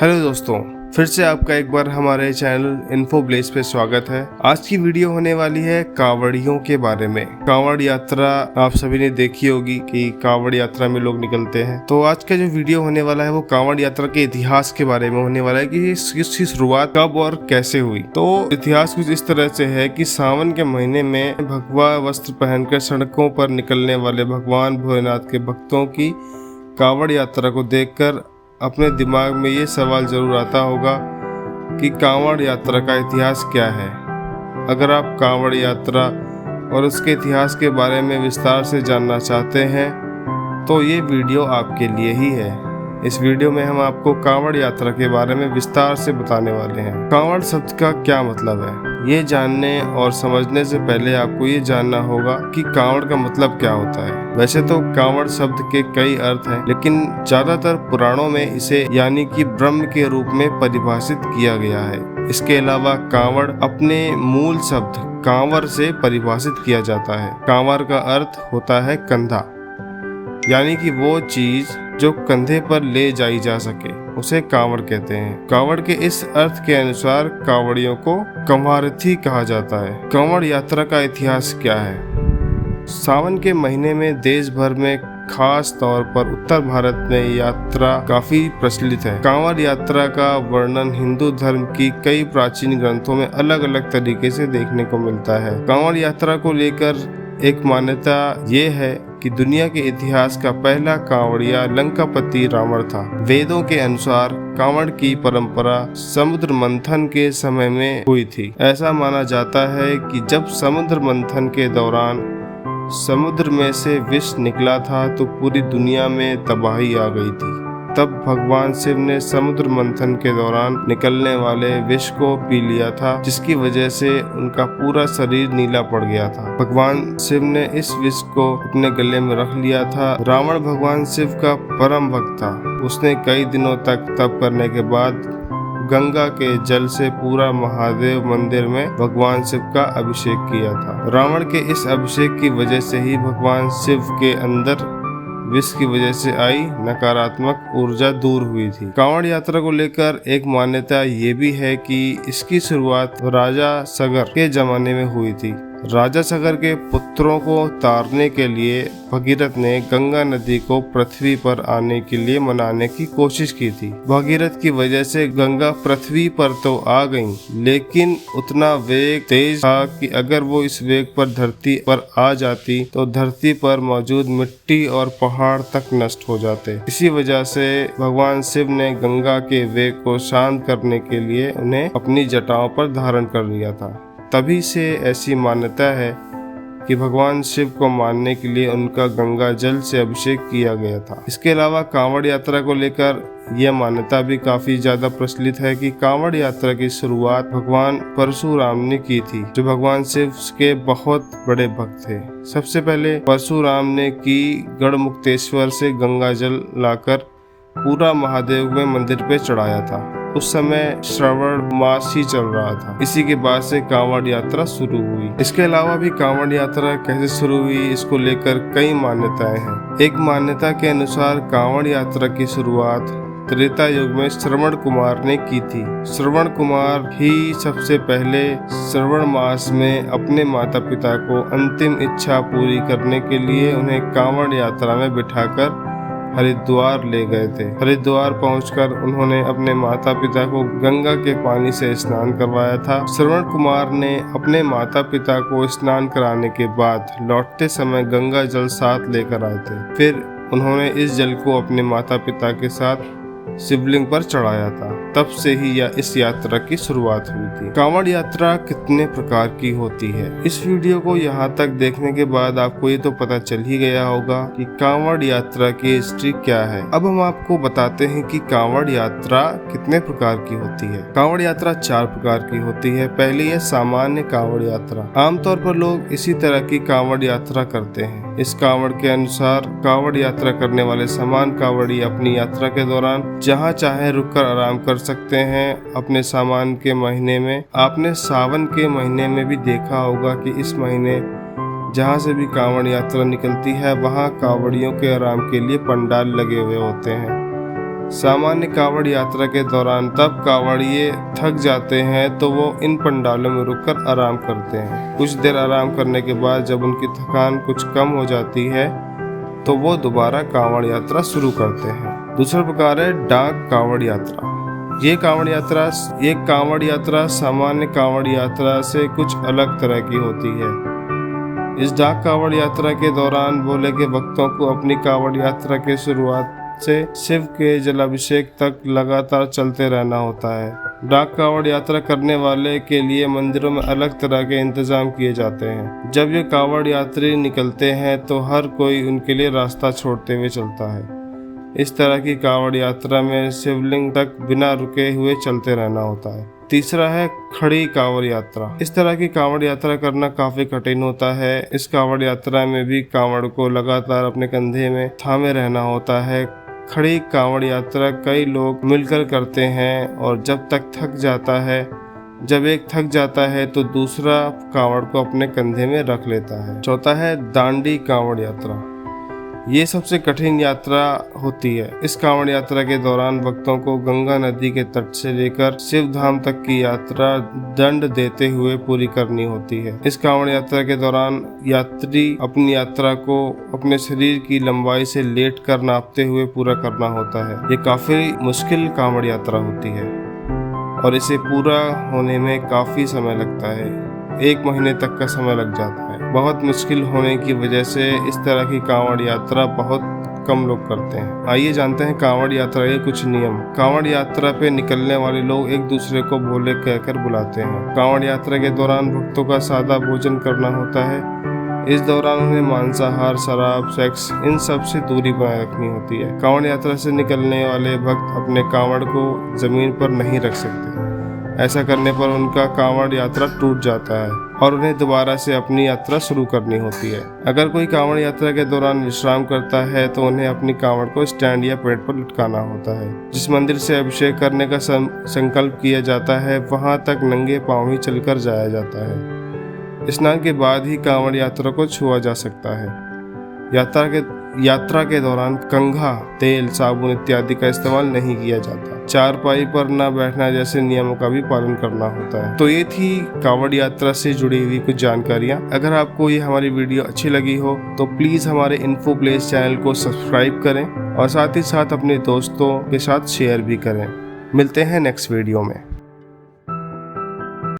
Hello दोस्तों, फिर से आपका एक बार हमारे चैनल इन्फो ब्लेज पे स्वागत है। आज की वीडियो होने वाली है कांवड़ियों के बारे में। कांवड़ यात्रा आप सभी ने देखी होगी कि कांवड़ यात्रा में लोग निकलते हैं। तो आज का जो वीडियो होने वाला है वो कांवड़ यात्रा के इतिहास के बारे में होने वाला है कि इसकी शुरुआत कब और कैसे हुई। तो इतिहास कुछ इस तरह से है कि सावन के महीने में भगवा वस्त्र पहनकर सड़कों पर निकलने वाले भगवान भोलेनाथ के भक्तों की कांवड़ यात्रा को देखकर अपने दिमाग में ये सवाल जरूर आता होगा कि कांवड़ यात्रा का इतिहास क्या है। अगर आप कांवड़ यात्रा और उसके इतिहास के बारे में विस्तार से जानना चाहते हैं तो ये वीडियो आपके लिए ही है। इस वीडियो में हम आपको कांवड़ यात्रा के बारे में विस्तार से बताने वाले हैं। कांवड़ शब्द का क्या मतलब है, ये जानने और समझने से पहले आपको ये जानना होगा कि कांवड़ का मतलब क्या होता है। वैसे तो कांवड़ शब्द के कई अर्थ हैं, लेकिन ज्यादातर पुराणों में इसे यानी कि ब्रह्म के रूप में परिभाषित किया गया है। इसके अलावा कांवड़ अपने मूल शब्द कांवर से परिभाषित किया जाता है। कांवर का अर्थ होता है कंधा, यानी कि वो चीज जो कंधे पर ले जाई जा सके उसे कांवड़ कहते हैं। कांवड़ के इस अर्थ के अनुसार कांवड़ियों को कंवारथी कहा जाता है। कांवड़ यात्रा का इतिहास क्या है? सावन के महीने में देश भर में खास तौर पर उत्तर भारत में यात्रा काफी प्रचलित है। कांवड़ यात्रा का वर्णन हिंदू धर्म की कई प्राचीन ग्रंथों में अलग अलग तरीके से देखने को मिलता है। कांवड़ यात्रा को लेकर एक मान्यता ये है कि दुनिया के इतिहास का पहला कांवड़िया लंकापति रावण था। वेदों के अनुसार कांवड़ की परंपरा समुद्र मंथन के समय में हुई थी। ऐसा माना जाता है कि जब समुद्र मंथन के दौरान समुद्र में से विष निकला था तो पूरी दुनिया में तबाही आ गई थी। तब भगवान शिव ने समुद्र मंथन के दौरान निकलने वाले विष को पी लिया था, जिसकी वजह से उनका पूरा शरीर नीला पड़ गया था। भगवान शिव ने इस विष को अपने गले में रख लिया था। रावण भगवान शिव का परम भक्त था। उसने कई दिनों तक तप करने के बाद गंगा के जल से पूरा महादेव मंदिर में भगवान शिव का अभिषेक किया था। रावण के इस अभिषेक की वजह से ही भगवान शिव के अंदर विष की वजह से आई नकारात्मक ऊर्जा दूर हुई थी। कांवड़ यात्रा को लेकर एक मान्यता ये भी है कि इसकी शुरुआत राजा सगर के जमाने में हुई थी। राजा सगर के पुत्रों को तारने के लिए भगीरथ ने गंगा नदी को पृथ्वी पर आने के लिए मनाने की कोशिश की थी। भगीरथ की वजह से गंगा पृथ्वी पर तो आ गई, लेकिन उतना वेग तेज था कि अगर वो इस वेग पर धरती पर आ जाती तो धरती पर मौजूद मिट्टी और पहाड़ तक नष्ट हो जाते। इसी वजह से भगवान शिव ने गंगा के वेग को शांत करने के लिए उन्हें अपनी जटाओं पर धारण कर लिया था। तभी से ऐसी मान्यता है कि भगवान शिव को मानने के लिए उनका गंगा जल से अभिषेक किया गया था। इसके अलावा कांवड़ यात्रा को लेकर यह मान्यता भी काफी ज्यादा प्रचलित है कि कांवड़ यात्रा की शुरुआत भगवान परशुराम ने की थी, जो भगवान शिव के बहुत बड़े भक्त थे। सबसे पहले परशुराम ने की गढ़मुक्तेश्वर से गंगा जल लाकर पूरा महादेव में मंदिर पे चढ़ाया था। उस समय श्रावण मास ही चल रहा था। इसी के बाद से कांवड़ यात्रा शुरू हुई। इसके अलावा भी कांवड़ यात्रा कैसे शुरू हुई, इसको लेकर कई मान्यताएं हैं। एक मान्यता के अनुसार कांवड़ यात्रा की शुरुआत त्रेता युग में श्रवण कुमार ने की थी। श्रवण कुमार ही सबसे पहले श्रवण मास में अपने माता पिता को अंतिम इच्छा पूरी करने के लिए उन्हें कांवड़ यात्रा में बिठाकर हरिद्वार ले गए थे। हरिद्वार पहुंचकर उन्होंने अपने माता पिता को गंगा के पानी से स्नान करवाया था। श्रवण कुमार ने अपने माता पिता को स्नान कराने के बाद लौटते समय गंगा जल साथ लेकर आए थे। फिर उन्होंने इस जल को अपने माता पिता के साथ शिवलिंग पर चढ़ाया था। तब से ही इस यात्रा की शुरुआत हुई थी। कांवड़ यात्रा कितने प्रकार की होती है? इस वीडियो को यहाँ तक देखने के बाद आपको ये तो पता चल ही गया होगा कि कांवड़ यात्रा की हिस्ट्री क्या है। अब हम आपको बताते हैं कि कांवड़ यात्रा कितने प्रकार की होती है। कांवड़ यात्रा 4 प्रकार की होती है। पहली है सामान्य कांवड़ यात्रा। आमतौर पर लोग इसी तरह की कांवड़ यात्रा करते हैं। इस कांवड़ के अनुसार कांवड़ यात्रा करने वाले सामान्य कांवड़ी अपनी यात्रा के दौरान जहाँ चाहे रुककर आराम कर सकते हैं। अपने सामान के महीने में आपने सावन के महीने में भी देखा होगा कि इस महीने जहाँ से भी कांवड़ यात्रा निकलती है वहाँ कांवड़ियों के आराम के लिए पंडाल लगे हुए होते हैं। सामान्य कावड़ यात्रा के दौरान तब कावड़िए थक जाते हैं तो वो इन पंडालों में रुककर आराम करते हैं। कुछ देर आराम करने के बाद जब उनकी थकान कुछ कम हो जाती है तो वो दोबारा कावड़ यात्रा शुरू करते हैं। दूसरा प्रकार है डाक कावड़ यात्रा। ये कावड़ यात्रा सामान्य कावड़ यात्रा से कुछ अलग तरह की होती है। इस डाक कावड़ यात्रा के दौरान भोले के भक्तों को अपनी कावड़ यात्रा के शुरुआत से शिव के जलाभिषेक तक लगातार चलते रहना होता है। डाक कावड़ यात्रा करने वाले के लिए मंदिरों में अलग तरह के इंतजाम किए जाते हैं। जब ये कावड़ यात्री निकलते हैं तो हर कोई उनके लिए रास्ता छोड़ते हुए चलता है। इस तरह की कावड़ यात्रा में शिवलिंग तक बिना रुके हुए चलते रहना होता है। तीसरा है खड़ी कावड़ यात्रा। इस तरह की कावड़ यात्रा करना काफी कठिन होता है। इस कावड़ यात्रा में भी कावड़ को लगातार अपने कंधे में थामे रहना होता है। खड़ी कावड़ यात्रा कई लोग मिलकर करते हैं और जब तक थक जाता है, जब एक थक जाता है तो दूसरा कावड़ को अपने कंधे में रख लेता है। चौथा है दांडी कावड़ यात्रा। ये सबसे कठिन यात्रा होती है। इस कावड़ यात्रा के दौरान भक्तों को गंगा नदी के तट से लेकर शिव धाम तक की यात्रा दंड देते हुए पूरी करनी होती है। इस कावड़ यात्रा के दौरान यात्री अपनी यात्रा को अपने शरीर की लंबाई से लेट कर नापते हुए पूरा करना होता है। ये काफी मुश्किल कावड़ यात्रा होती है और इसे पूरा होने में काफी समय लगता है। 1 महीने तक का समय लग जाता है। बहुत मुश्किल होने की वजह से इस तरह की कांवड़ यात्रा बहुत कम लोग करते हैं। आइए जानते हैं कांवड़ यात्रा के कुछ नियम। कांवड़ यात्रा पे निकलने वाले लोग एक दूसरे को भोले कहकर बुलाते हैं। कांवड़ यात्रा के दौरान भक्तों का सादा भोजन करना होता है। इस दौरान उन्हें मांसाहार, शराब, सेक्स इन सब से दूरी बनाए रखनी होती है। कांवड़ यात्रा से निकलने वाले भक्त अपने कांवड़ को जमीन पर नहीं रख सकते। ऐसा करने पर उनका कांवड़ यात्रा टूट जाता है और उन्हें दोबारा से अपनी यात्रा शुरू करनी होती है। अगर कोई कांवड़ यात्रा के दौरान विश्राम करता है तो उन्हें अपनी कांवड़ को स्टैंड या पेड़ पर लटकाना होता है। जिस मंदिर से अभिषेक करने का संकल्प किया जाता है वहां तक नंगे पांव ही चलकर जाया जाता है। स्नान के बाद ही कांवड़ यात्रा को छुआ जा सकता है। यात्रा के दौरान कंघा, तेल, साबुन इत्यादि का इस्तेमाल नहीं किया जाता। चारपाई पर न बैठना जैसे नियमों का भी पालन करना होता है। तो ये थी कांवड़ यात्रा से जुड़ी हुई कुछ जानकारियाँ। अगर आपको ये हमारी वीडियो अच्छी लगी हो तो प्लीज़ हमारे इन्फो प्लेस चैनल को सब्सक्राइब करें और साथ ही साथ अपने दोस्तों के साथ शेयर भी करें। मिलते हैं नेक्स्ट वीडियो में।